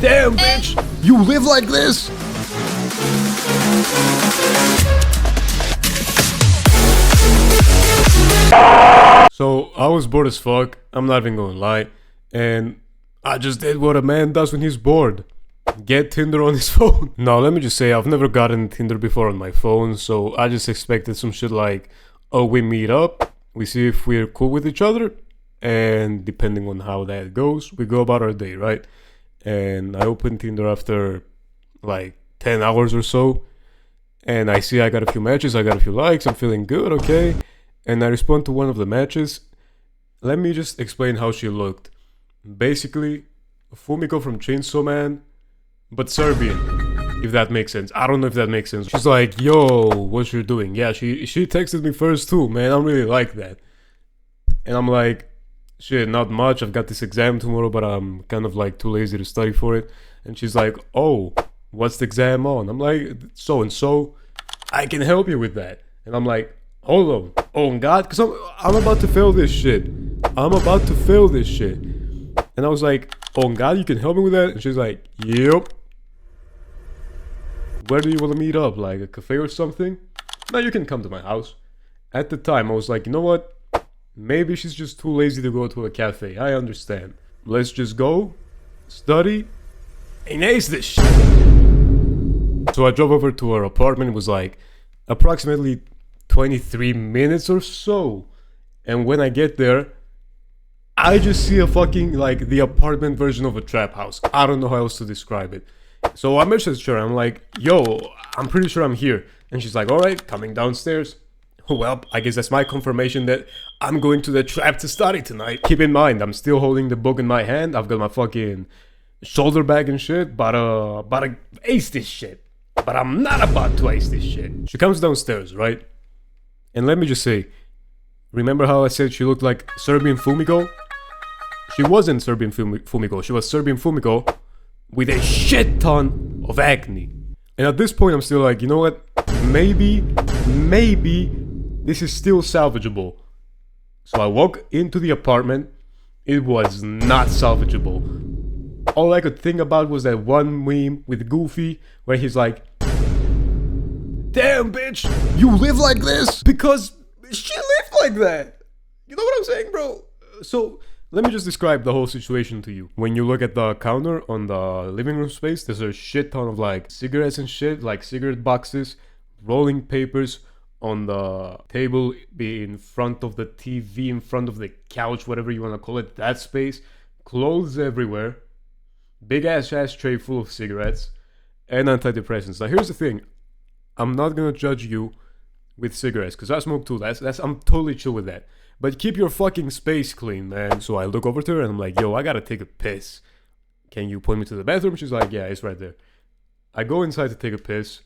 Damn, bitch! You live like this? So, I was bored as fuck, I'm not even gonna lie, and I just did what a man does when he's bored. Get Tinder on his phone. Now, let me just say, I've never gotten Tinder before on my phone, so I just expected some shit like, oh, we meet up, we see if we're cool with each other, and depending on how that goes, we go about our day, right? And I opened Tinder after like 10 hours or so, and I see I got a few matches, I got a few likes, I'm feeling good, okay? And I respond to one of the matches. Let me just explain how she looked. Basically, Fumiko from Chainsaw Man, but Serbian, if that makes sense. I don't know if that makes sense. She's like, yo, what you doing? Yeah, she texted me first too, man, I really like that. And I'm like, shit, not much, I've got this exam tomorrow, but I'm kind of like too lazy to study for it. And she's like, oh, what's the exam on? I'm like, so and so, I can help you with that. And I'm like, hold on, oh god, because I'm about to fail this shit. I'm about to fail this shit. And I was like, oh god, you can help me with that? And she's like, yep. Where do you want to meet up? Like a cafe or something? No, you can come to my house. At the time, I was like, you know what? Maybe she's just too lazy to go to a cafe. I understand. Let's just go, study, and ace this shit. So I drove over to her apartment. It was like approximately 23 minutes or so. And when I get there, I just see a fucking, like, the apartment version of a trap house. I don't know how else to describe it. So I messaged her. I'm like, yo, I'm pretty sure I'm here. And she's like, alright, coming downstairs. Well, I guess that's my confirmation that I'm going to the trap to study tonight. Keep in mind, I'm still holding the book in my hand. I've got my fucking shoulder bag and shit. But I ace this shit. But I'm not about to ace this shit. She comes downstairs, right? And let me just say, remember how I said she looked like Serbian Fumiko? She wasn't Serbian Fumiko. She was Serbian Fumiko with a shit ton of acne. And at this point, I'm still like, you know what? Maybe this is still salvageable. So I walk into the apartment. It was not salvageable. All I could think about was that one meme with Goofy where he's like, damn, bitch, you live like this? Because she lived like that. You know what I'm saying, bro? So, let me just describe the whole situation to you. When you look at the counter on the living room space, there's a shit ton of like cigarettes and shit, like cigarette boxes, rolling papers on the table, be in front of the TV, in front of the couch, whatever you want to call it, that space, clothes everywhere, big ass ashtray full of cigarettes, and antidepressants. Now here's the thing, I'm not gonna judge you with cigarettes, because I smoke too, I'm totally chill with that. But keep your fucking space clean, man. So I look over to her and I'm like, yo, I gotta take a piss. Can you point me to the bathroom? She's like, yeah, it's right there. I go inside to take a piss.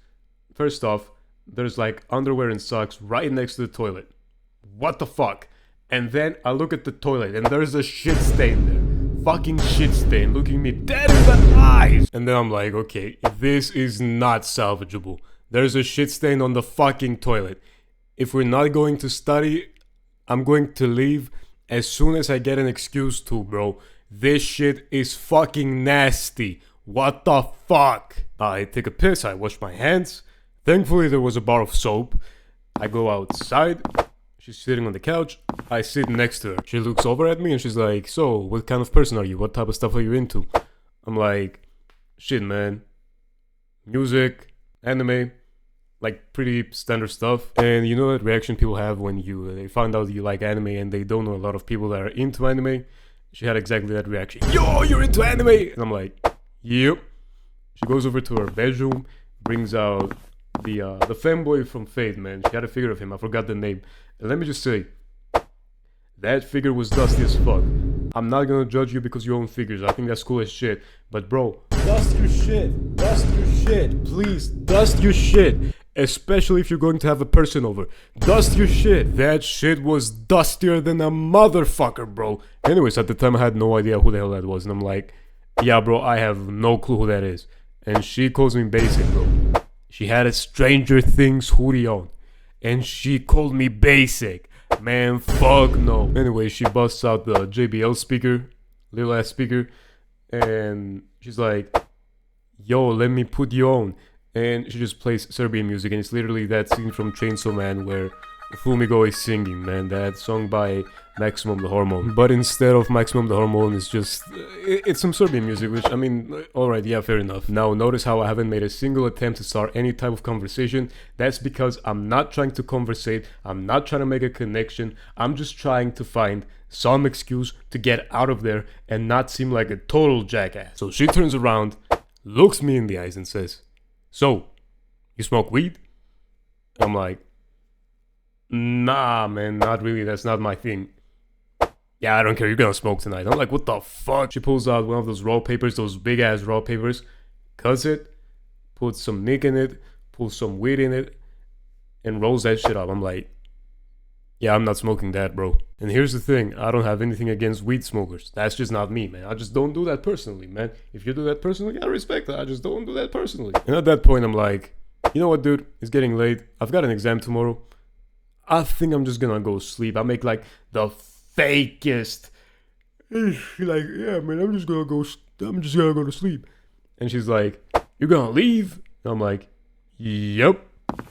First off, there's like underwear and socks right next to the toilet. What the fuck? And then I look at the toilet and there's a shit stain there. Fucking shit stain looking me dead in the eyes. And then I'm like, okay, this is not salvageable. There's a shit stain on the fucking toilet. If we're not going to study, I'm going to leave as soon as I get an excuse to, bro. This shit is fucking nasty. What the fuck? I take a piss, I wash my hands. Thankfully there was a bar of soap. I go outside. She's sitting on the couch. I sit next to her. She looks over at me and she's like, so, what kind of person are you? What type of stuff are you into? I'm like, shit, man. Music, anime, like pretty standard stuff. And you know that reaction people have when they find out you like anime and they don't know a lot of people that are into anime? She had exactly that reaction. Yo, you're into anime! And I'm like, yep. She goes over to her bedroom, brings out the femboy from Fate, man. She had a figure of him, I forgot the name. And let me just say, that figure was dusty as fuck. I'm not gonna judge you because you own figures, I think that's cool as shit. But bro, dust your shit, please, dust your shit. Especially if you're going to have a person over. Dust your shit. That shit was dustier than a motherfucker, bro. Anyways, at the time I had no idea who the hell that was. And I'm like, yeah, bro, I have no clue who that is. And she calls me basic, bro. She had a Stranger Things hoodie on. And she called me basic. Man, fuck no. Anyway, she busts out the JBL speaker. Little ass speaker. And she's like, yo, let me put you on. And she just plays Serbian music, and it's literally that scene from Chainsaw Man where Fumigo is singing, man, that song by Maximum the Hormone. But instead of Maximum the Hormone, it's just, it's some Serbian music, which, I mean, alright, yeah, fair enough. Now, notice how I haven't made a single attempt to start any type of conversation. That's because I'm not trying to conversate, I'm not trying to make a connection, I'm just trying to find some excuse to get out of there and not seem like a total jackass. So she turns around, looks me in the eyes and says, "So, you smoke weed?" I'm like, "Nah, man, not really, that's not my thing." "Yeah, I don't care, you're gonna smoke tonight." I'm like, "What the fuck?" She pulls out one of those raw papers, those big ass raw papers, cuts it, puts some nick in it, pulls some weed in it, and rolls that shit up. I'm like, "Yeah, I'm not smoking that, bro." And here's the thing, I don't have anything against weed smokers. That's just not me, man. I just don't do that personally, man. If you do that personally, I respect that. I just don't do that personally. And at that point, I'm like, you know what, dude? It's getting late. I've got an exam tomorrow. I think I'm just gonna go sleep. I make like the fakest, like, "Yeah, man, I'm just gonna go to sleep." And she's like, "You're gonna leave?" And I'm like, "Yep."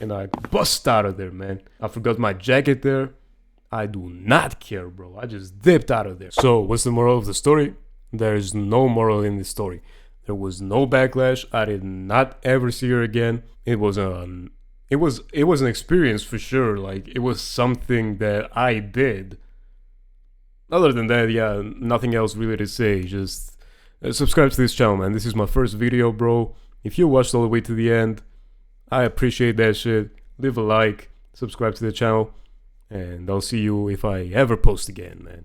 And I bust out of there, man. I forgot my jacket there. I do not care, bro. I just dipped out of there. So, what's the moral of the story? There is no moral in this story. There was no backlash. I did not ever see her again. It was an experience for sure. Like, it was something that I did. Other than that, yeah, nothing else really to say. Just subscribe to this channel, man. This is my first video, bro. If you watched all the way to the end, I appreciate that shit. Leave a like, subscribe to the channel, and I'll see you if I ever post again, man.